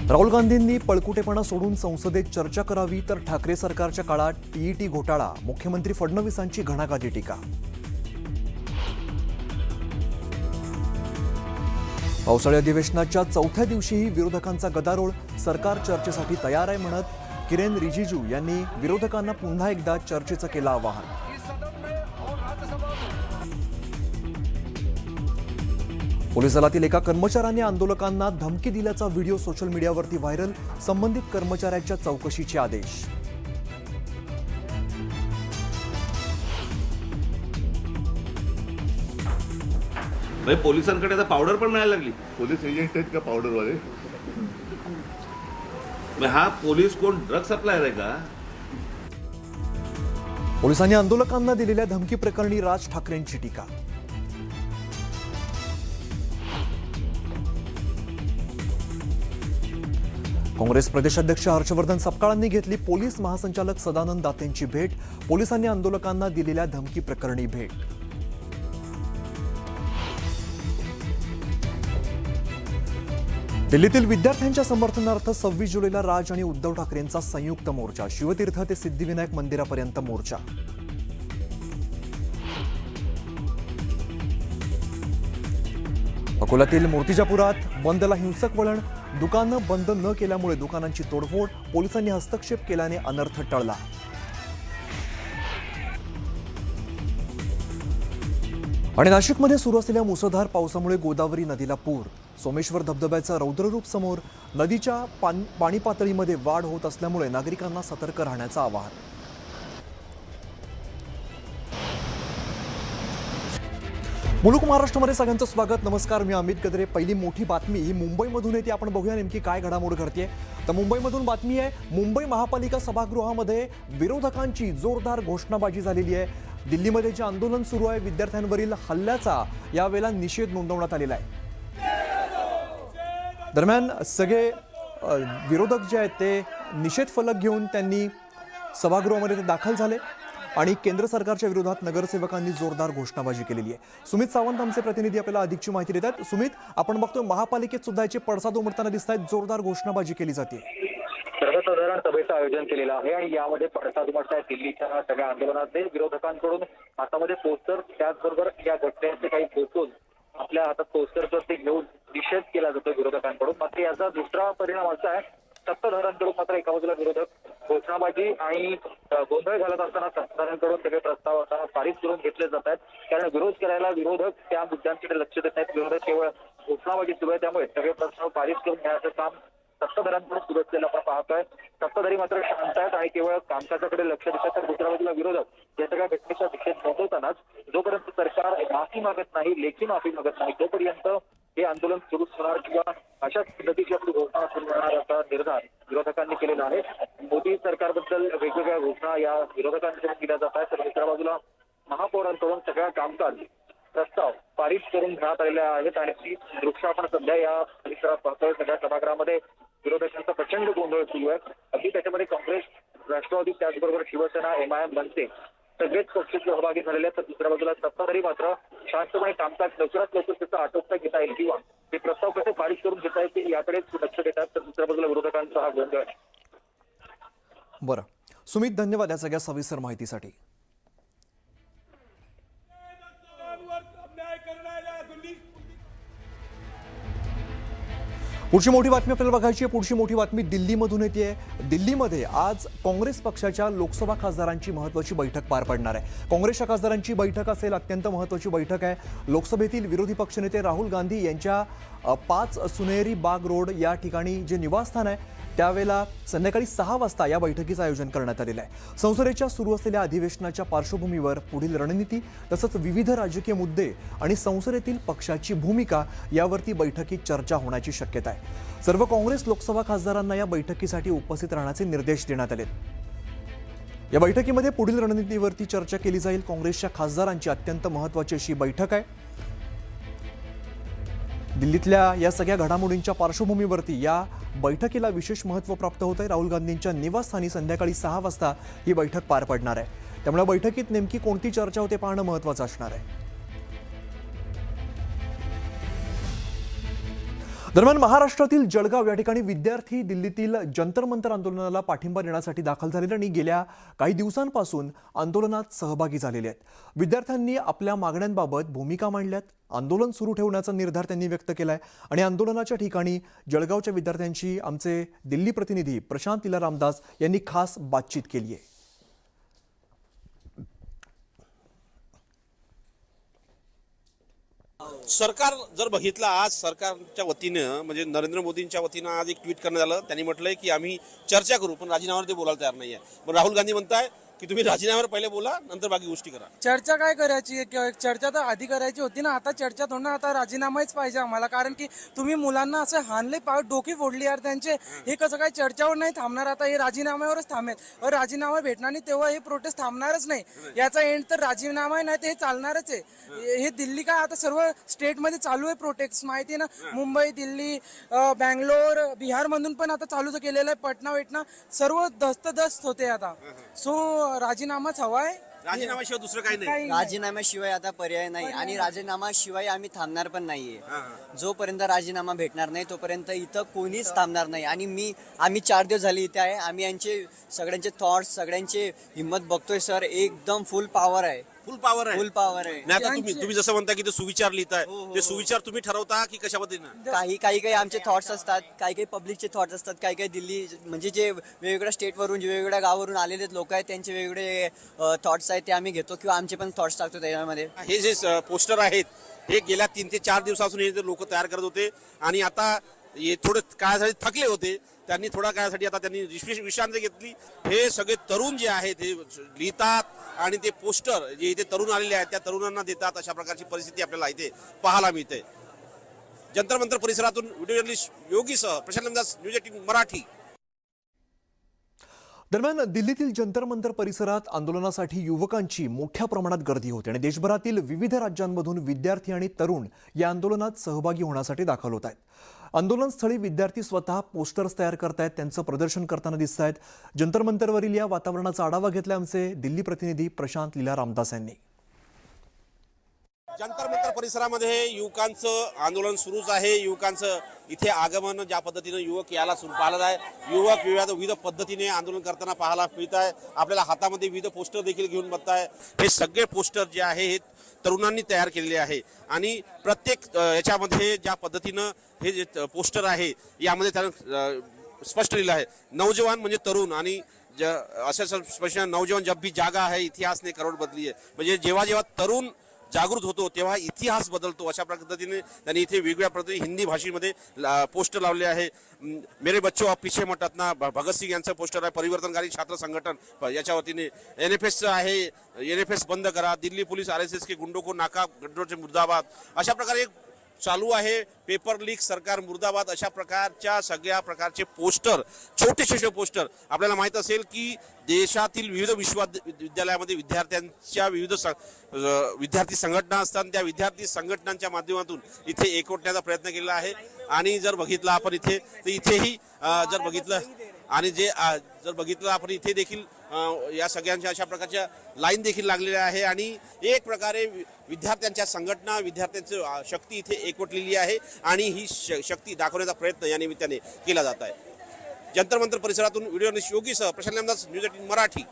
राहुल गांधींनी पळकुटेपणा सोडून संसदेत चर्चा करावी तर ठाकरे सरकारच्या काळात टीईटी घोटाळा, मुख्यमंत्री फडणवीसांची घणाघाती टीका. पावसाळी अधिवेशनाच्या चौथ्या दिवशीही विरोधकांचा गदारोळ, सरकार चर्चेसाठी तयार आहे म्हणत किरेन रिजिजू यांनी विरोधकांना पुन्हा एकदा चर्चेचं केलं आवाहन. पोलीस दलातील एका कर्मचाऱ्याने आंदोलकांना धमकी दिल्याचा व्हिडिओ सोशल मीडियावरती व्हायरल, संबंधित कर्मचाऱ्याच्या चौकशीचे आदेश. भाई पोलिसांकडे आता पावडर पण नाही लागली. पोलीस एजंट आहेत का पावडरवाले? हा पोलीस कोण ड्रग सप्लायर आहे का? पोलिसांनी आंदोलकांना दिलेल्या धमकी प्रकरणी राज ठाकरेंची टीका. काँग्रेस प्रदेशाध्यक्ष हर्षवर्धन सपकाळांनी घेतली पोलीस महासंचालक सदानंद दातेंची भेट, पोलिसांनी आंदोलकांना दिलेल्या धमकी प्रकरणी भेट. दिल्लीतील विद्यार्थ्यांच्या समर्थनार्थ 26 जुलैला राज आणि उद्धव ठाकरेंचा संयुक्त मोर्चा, शिवतीर्थ ते सिद्धिविनायक मंदिरापर्यंत मोर्चा. अकोल्यातील मूर्तिजापुरात बंदला हिंसक वळण, दुकानं बंद न केल्यामुळे दुकानांची तोडफोड, पोलिसांनी हस्तक्षेप केल्याने अनर्थ टळला. आणि नाशिकमध्ये सुरू असलेल्या मुसळधार पावसामुळे गोदावरी नदीला पूर, सोमेश्वर धबधब्याचं रौद्ररूप समोर, नदीच्या पाणी पातळीमध्ये वाढ होत असल्यामुळे नागरिकांना सतर्क राहण्याचं आवाहन. मुलुक महाराष्ट्रामध्ये सगळ्यांचं स्वागत. नमस्कार, मी अमित गद्रे. पहिली मोठी बातमी ही मुंबईमधून येते. आपण बघूया नेमकी काय घडामोड घडते. तर मुंबईमधून बातमी आहे, मुंबई महापालिका सभागृहामध्ये विरोधकांची जोरदार घोषणाबाजी झालेली आहे. दिल्लीमध्ये जे आंदोलन सुरू आहे विद्यार्थ्यांवरील हल्ल्याचा, यावेळेला निषेध नोंदवण्यात आलेला आहे. दरम्यान सगळे विरोधक जे आहेत ते निषेध फलक घेऊन त्यांनी सभागृहामध्ये ते दाखल झाले आणि केंद्र सरकारच्या विरोधात नगरसेवकांनी जोरदार घोषणाबाजी केलेली आहे. सुमित सावंत आमचे प्रतिनिधी आपल्याला अधिकची माहिती देतात. सुमित, आपण बघतोय महापालिकेत सुद्धा याचे पडसाद उमटताना दिसत आहेत, जोरदार घोषणाबाजी केली जाते. सर्वसाधारण सभेचं आयोजन केलेलं आहे आणि यामध्ये पडसाद उमटत आहे. दिल्लीच्या सगळ्या आंदोलनाचे विरोधकांकडून हातामध्ये पोस्टर, त्याचबरोबर या घटनेचे काही फोटोज आपल्या हातात पोस्टरवर ते घेऊन निषेध केला जातो विरोधकांकडून. मात्र याचा दुसरा परिणाम असा आहे, सत्ताधाऱ्यांकडून मात्र एका बाजूला विरोधक घोषणाबाजी आणि गोंधळ घालत असताना सत्ताधाऱ्यांकडून सगळे प्रस्ताव आता पारित करून घेतले जात आहेत. कारण विरोध करायला विरोधक त्या मुद्द्यांकडे लक्ष देत नाहीत. विरोधक केवळ घोषणाबाजी सुरू आहे, त्यामुळे सगळे प्रस्ताव पारित करून घेण्याचं काम सत्ताधाऱ्यांकडून सुरू असलेलं आपण पाहतोय. सत्ताधारी मात्र शांत आहेत आणि केवळ कामकाजाकडे लक्ष देतात. तर दुसऱ्या बाजूला विरोधक या सगळ्या घटनेचा निषेध नोंदवतानाच जोपर्यंत सरकार माफी मागत नाही, लेखी माफी मागत नाही, तोपर्यंत हे आंदोलन सुरूच होणार किंवा अशाच पद्धतीची आपली घोषणा सुरू होणार असा निर्धार विरोधकांनी केलेला आहे. मोदी सरकारबद्दल वेगवेगळ्या घोषणा या विरोधकांकडून केल्या जात आहेत. तर दुसऱ्या बाजूला महापौरांकडून सगळ्या कामकाज प्रस्ताव पारित करून घेण्यात आलेले आहेत आणि ती दृश्य आपण सध्या या परिसरात पाहतोय. सगळ्या सभागृहामध्ये विरोधकांचा प्रचंड गोंधळ सुरू आहे. अगदी त्याच्यामध्ये काँग्रेस, राष्ट्रवादी, त्याचबरोबर शिवसेना, MIM, मनसे सगळेच पक्ष सहभागी झालेले आहेत. तर दुसऱ्या बाजूला सत्ताधारी मात्र शांतपणे कामकाज लवकरात लवकर त्याचा आटोपता घेता येईल किंवा ते प्रस्ताव कसे पारित करून घेता येतील याकडेच लक्ष देतात. तर दुसऱ्या बाजूला विरोधकांचा हा गोंधळ आहे. बरं सुमित, धन्यवाद या सगळ्या सविस्तर माहितीसाठी. पुढची मोठी बातमी आपल्याला बघायची आहे. पुढची मोठी बातमी दिल्लीमधून येते. दिल्लीमध्ये आज काँग्रेस पक्षाच्या लोकसभा खासदारांची महत्त्वाची बैठक पार पडणार आहे. काँग्रेसच्या खासदारांची बैठक असेल, अत्यंत महत्त्वाची बैठक आहे. लोकसभेतील विरोधी पक्षनेते राहुल गांधी यांच्या 5 सुनेरी बाग रोड या ठिकाणी जे निवासस्थान आहे त्यावेळेला संध्याकाळी 6 वाजता या बैठकीचं आयोजन करण्यात आलेलं आहे. संसदेच्या सुरू असलेल्या अधिवेशनाच्या पार्श्वभूमीवर पुढील रणनीती तसंच विविध राजकीय मुद्दे आणि संसदेतील पक्षाची भूमिका यावरती बैठकीत चर्चा होण्याची शक्यता आहे. सर्व काँग्रेस लोकसभा खासदारांना या बैठकीसाठी उपस्थित राहण्याचे निर्देश देण्यात आले. या बैठकीमध्ये पुढील रणनीतीवरती चर्चा केली जाईल. काँग्रेसच्या खासदारांची अत्यंत महत्त्वाची अशी बैठक आहे. दिल्लीतल्या या सगळ्या घडामोडींच्या पार्श्वभूमीवरती या बैठकीला विशेष महत्त्व प्राप्त होत आहे. राहुल गांधींच्या निवासस्थानी संध्याकाळी 6 वाजता ही बैठक पार पडणार आहे. त्यामुळे बैठकीत नेमकी कोणती चर्चा होते पाहणं महत्त्वाचं असणार आहे. दरम्यान महाराष्ट्रातील जळगाव या ठिकाणी विद्यार्थी दिल्लीतील जंतर मंतर आंदोलनाला पाठिंबा देण्यासाठी दाखल झालेले आणि गेल्या काही दिवसांपासून आंदोलनात सहभागी झालेले आहेत। विद्यार्थ्यांनी आपल्या मागण्यांबाबत भूमिका मांडल्यात। आंदोलन सुरू ठेवण्याचा निर्धार त्यांनी व्यक्त केलाय आणि आंदोलनाच्या ठिकाणी जळगावच्या विद्यार्थ्यांशी आमचे दिल्ली प्रतिनिधी प्रशांत लीला रामदास यांनी खास बातचीत केली आहे। सरकार जर बघितलं, आज सरकारच्या वतीनं म्हणजे नरेंद्र मोदींच्या वतीनं आज एक ट्विट करण्यात आलं। त्यांनी म्हटलंय की आम्ही चर्चा करू, पण राजीनाम्यावर ते बोलायला तयार नाहीये। पण राहुल गांधी म्हणताय की तुम्ही राजीनाम्यावर पहिले बोला, नंतर बाकी गोष्टी करा। चर्चा काय करायची? चर्चा तर आधी करायची होती ना, आता चर्चा थोडं ना, आता राजीनामाच पाहिजे आम्हाला। कारण की तुम्ही मुलांना असं हाणले, डोकी फोडली यार त्यांचे। हे कसं काय चर्चावर नाही थांबणार? आता हे राजीनाम्यावरच थांबेल। राजीनामा भेटणार नाही तेव्हा हे प्रोटेस्ट थांबणारच नाही। याचा एंड तर राजीनामा नाही तर हे चालणारच आहे। हे दिल्ली काय आता सर्व स्टेटमध्ये चालू आहे प्रोटेस्ट, माहिती ना, मुंबई, दिल्ली, बँगलोर, बिहार मधून पण आता चालू केलेलं आहे। पटना वेटना सर्व दस्तदस्त होते आता। सो राजीनामाच हवाय, राजीनाम्याशिवाय दुसरं काही नाही। राजीनाम्याशिवाय आता पर्याय नाही आणि राजीनामाशिवाय आम्ही थांबणार पण नाहीये। जोपर्यंत राजीनामा भेटणार नाही तोपर्यंत इथं कोणीच थांबणार नाही। आणि आम्ही 4 दिवस झाले इथे आहे। आम्ही यांचे सगळ्यांचे थॉट्स, सगळ्यांचे हिंमत बघतोय सर, एकदम फुल पॉवर आहे। फुल पॉवर आहे, फुल पॉवर आहे। नाही आता तुम्ही जसं म्हणता की ते सुविचार लिहिताय, ते सुविचार तुम्ही ठरवता की कशा पद्धतीनं? काही आमचे थॉट्स असतात, काही पब्लिकचे थॉट्स असतात, काही दिल्ली म्हणजे जे वेगवेगळ्या स्टेटवरून, जे वेगवेगळ्या गावावरून आलेले लोक आहेत त्यांचे वेगवेगळे थॉट्स आहेत ते आम्ही घेतो किंवा आमचे पण थॉट्स टाकतो त्याच्यामध्ये। हे जे पोस्टर आहेत हे गेल्या 3 ते 4 दिवसापासून हे लोक तयार करत होते आणि आता हे थोडे काळासाठी थकले होते। त्यांनी थोड्या काळासाठी आता त्यांनी विश्रांती घेतली। हे सगळे तरुण जे आहेत हे लिहितात आणि ते पोस्टर जे इथे तरुण आलेले आहेत त्या तरुणांना देतात। अशा प्रकारची परिस्थिती आपल्याला इथे पाहायला मिळते। जंतर मंतर परिसरातून व्हिडिओ जर्नलिस्ट योगीसह प्रशांत रामदास, न्यूज 18 मराठी। दरम्यान दिल्लीतील जंतर मंतर परिसरात आंदोलनासाठी युवकांची मोठ्या प्रमाणात गर्दी होते आणि देशभरातील विविध राज्यांमधून विद्यार्थी आणि तरुण या आंदोलनात सहभागी होण्यासाठी दाखल होत आहेत। आंदोलनस्थळी विद्यार्थी स्वतः पोस्टर्स तयार करतायत, त्यांचं प्रदर्शन करताना दिसत आहेत। जंतर मंतरवरील या वातावरणाचा आढावा घेतला आमचे दिल्ली प्रतिनिधी प्रशांत लीला रामदास यांनी। जंतर मंतर परिसरामध्ये युवकांचं आंदोलन सुरूच आहे। युवकांचं इथे आगमन, ज्या पद्धतीनं युवक यायला सुरू पाहिलं आहे, युवक विविध पद्धतीने आंदोलन करताना पाहायला मिळत आहे। आपल्याला हातामध्ये विविध पोस्टर देखील घेऊन बघताय। हे सगळे पोस्टर जे आहे हे तरुणांनी तयार केलेले आहे आणि प्रत्येक याच्यामध्ये ज्या पद्धतीनं हे जे पोस्टर आहे यामध्ये त्यानं स्पष्ट लिहिलं आहे, नौजवान म्हणजे तरुण आणि असं स्पष्ट, नौजवान जब भी जागा है इतिहास ने करोड बदली आहे। म्हणजे जेव्हा जेव्हा तरुण जागृत होतो तेव्हा इतिहास बदलतो। अशा पद्धतीने त्यांनी इथे वेगवेगळ्या पद्धतीने हिंदी भाषेमध्ये पोस्टर लावले आहे। मेरे बच्चों आप पीछे मत हटना भगत सिंग यांचं पोस्टर आहे। परिवर्तनकारी छात्र संघटन याच्या वतीने NFS आहे, NFS बंद करा, दिल्ली पोलीस RSS के गुंडों को नाका गड्ढों मुर्दाबाद, अशा प्रकारे एक चालू आहे। पेपर लीक सरकार मुर्दाबाद, अशा प्रकारच्या सगळ्या प्रकारचे पोस्टर, छोटे पोस्टर। आपल्याला माहित असेल की देशातील विविध विश्वविद्यालयामध्ये विद्यार्थ्यांच्या विविध विद्यार्थी संघटना असतात, त्या विद्यार्थी संघटनांच्या माध्यमातून इथे एकवटण्याचा प्रयत्न केलेला आहे। आणि जर बघितलं आपण इथे तर इथेही जर बघितलं आणि जर बघितलं आपण इथे देखील या सगळ्यांच्या अशा प्रकारच्या लाईन देखील लागलेल्या आहे आणि एक प्रकारे विद्यार्थ्यांच्या संघटना, विद्यार्थ्यांची शक्ती इथे एकवटलेली आहे आणि ही शक्ती दाखवण्याचा प्रयत्न या निमित्ताने केला जात आहे। जंतर मंतर परिसरातून व्हिडिओ जर्नलिस्ट योगीसह प्रशांत रामदास, न्यूज 18 मराठी।